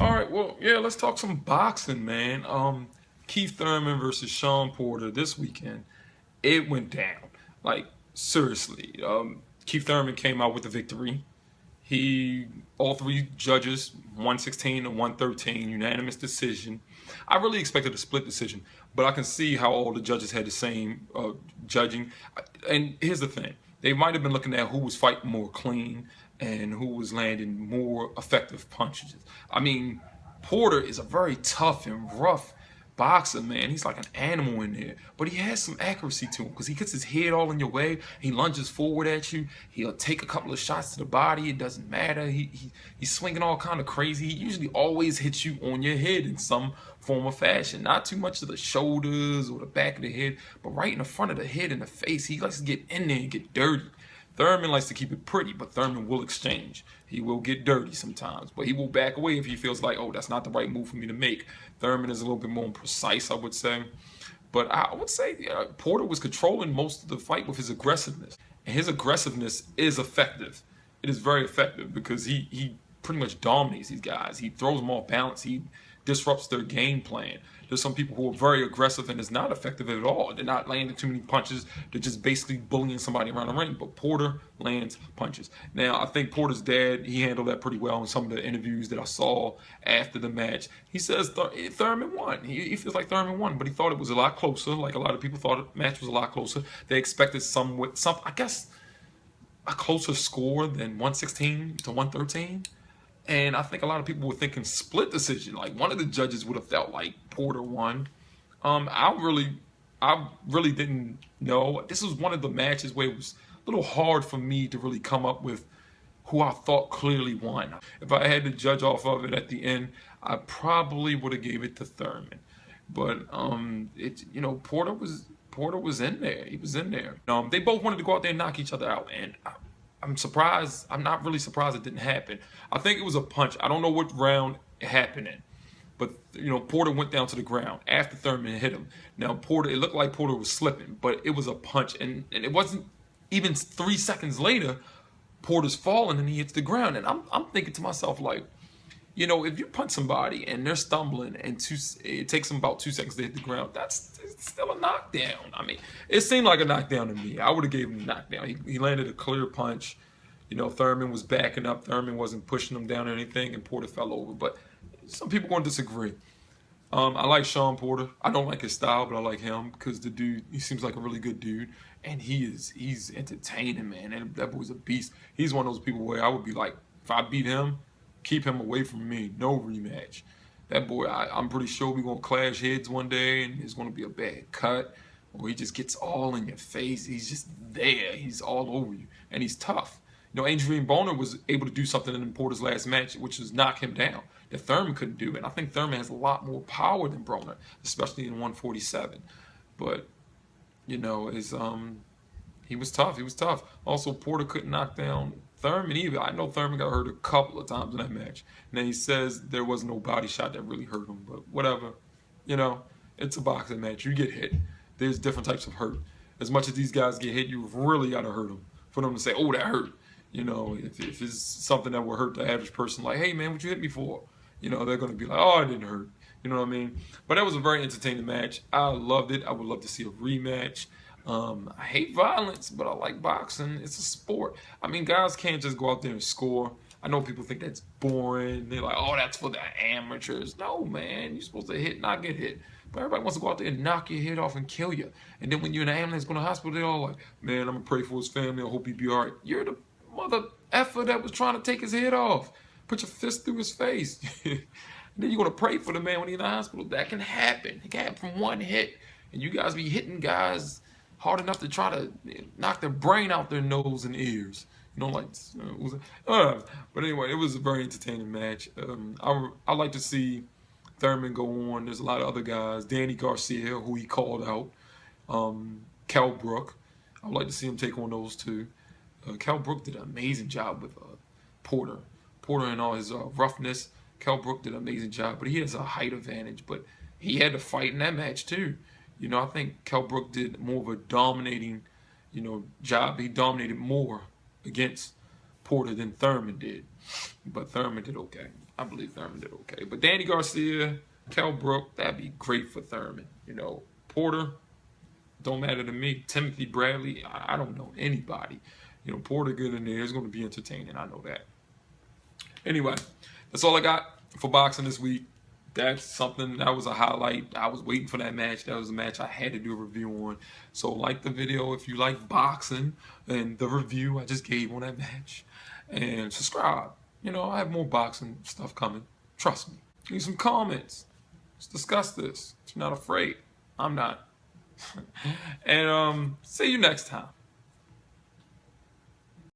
All right, well, yeah, let's talk some boxing, man. Keith Thurman versus Shawn Porter this weekend. It went down. Like, seriously. Keith Thurman came out with the victory. All three judges, 116 to 113, unanimous decision. I really expected a split decision, but I can see how all the judges had the same judging. And here's the thing: they might have been looking at who was fighting more clean and who was landing more effective punches. I mean, Porter is a very tough and rough boxer, man. He's like an animal in there, but he has some accuracy to him because he gets his head all in your way. He lunges forward at you. He'll take a couple of shots to the body. It doesn't matter. He's swinging all kind of crazy. He usually always hits you on your head in some form or fashion. Not too much to the shoulders or the back of the head, but right in the front of the head and the face. He likes to get in there and get dirty. Thurman likes to keep it pretty, but Thurman will exchange. He will get dirty sometimes, but he will back away if he feels like, oh, that's not the right move for me to make. Thurman is a little bit more precise, I would say. But I would say Porter was controlling most of the fight with his aggressiveness. And his aggressiveness is effective. It is very effective because he pretty much dominates these guys. He throws them off balance. He disrupts their game plan. There's some people who are very aggressive and it's not effective at all. They're not landing too many punches. They're just basically bullying somebody around the ring. But Porter lands punches. Now, I think Porter's dad, he handled that pretty well in some of the interviews that I saw after the match. He says Thurman won. He feels like Thurman won, but he thought it was a lot closer. Like a lot of people thought the match was a lot closer. They expected I guess, a closer score than 116 to 113. And I think a lot of people were thinking split decision. Like one of the judges would have felt like Porter won. I really didn't know. This was one of the matches where it was a little hard for me to really come up with who I thought clearly won. If I had to judge off of it at the end, I probably would have gave it to Thurman. But Porter was in there. He was in there. They both wanted to go out there and knock each other out, and I'm surprised. I'm not really surprised it didn't happen. I think it was a punch. I don't know what round it happened in, but Porter went down to the ground after Thurman hit him. Now it looked like Porter was slipping, but it was a punch, and it wasn't even 3 seconds later. Porter's falling and he hits the ground, and I'm thinking to myself like, if you punch somebody and they're stumbling and it takes them about 2 seconds to hit the ground, it's still a knockdown. I mean, it seemed like a knockdown to me. I would have gave him a knockdown. He landed a clear punch. Thurman was backing up. Thurman wasn't pushing him down or anything, and Porter fell over. But some people going to disagree. I like Shawn Porter. I don't like his style, but I like him because the dude, he seems like a really good dude. And he's entertaining, man. And that boy's a beast. He's one of those people where I would be like, if I beat him, keep him away from me. No rematch. That boy, I'm pretty sure we're going to clash heads one day and it's going to be a bad cut. Or he just gets all in your face. He's just there. He's all over you. And he's tough. Adrian Broner was able to do something in Porter's last match, which was knock him down, that Thurman couldn't do. And I think Thurman has a lot more power than Broner, especially in 147. But, he was tough. He was tough. Also, Porter couldn't knock down Thurman either. I know Thurman got hurt a couple of times in that match. Now he says there was no body shot that really hurt him, but whatever. It's a boxing match. You get hit. There's different types of hurt. As much as these guys get hit, you really got to hurt them for them to say, oh, that hurt. If it's something that will hurt the average person, like, hey, man, what you hit me for? They're going to be like, oh, it didn't hurt. You know what I mean? But that was a very entertaining match. I loved it. I would love to see a rematch. I hate violence, but I like boxing. It's a sport. I mean, guys can't just go out there and score. I know people think that's boring. They're like, oh, that's for the amateurs. No, man. You're supposed to hit, not get hit. But everybody wants to go out there and knock your head off and kill you. And then when you're in an ambulance going to the hospital, they're all like, man, I'm going to pray for his family. I hope he be all right. You're the mother effer that was trying to take his head off. Put your fist through his face. And then you're going to pray for the man when he's in the hospital. That can happen. It can happen from one hit. And you guys be hitting guys hard enough to try to knock their brain out their nose and ears. But anyway, it was a very entertaining match. I like to see Thurman go on. There's a lot of other guys. Danny Garcia, who he called out. Kell Brook. I would like to see him take on those two. Kell Brook did an amazing job with Porter. Porter and all his roughness. Kell Brook did an amazing job, but he has a height advantage. But he had to fight in that match too. I think Kell Brook did more of a dominating, job. He dominated more against Porter than Thurman did. But Thurman did okay. I believe Thurman did okay. But Danny Garcia, Kell Brook, that'd be great for Thurman. You know, Porter, don't matter to me. Timothy Bradley, I don't know anybody. You know, Porter good in there. It's going to be entertaining. I know that. Anyway, that's all I got for boxing this week. That's something that was a highlight. I was waiting for that match. That was a match I had to do a review on. So like the video if you like boxing and the review I just gave on that match. And subscribe. You know, I have more boxing stuff coming. Trust me. Leave some comments. Let's discuss this. If you're not afraid, I'm not. And see you next time.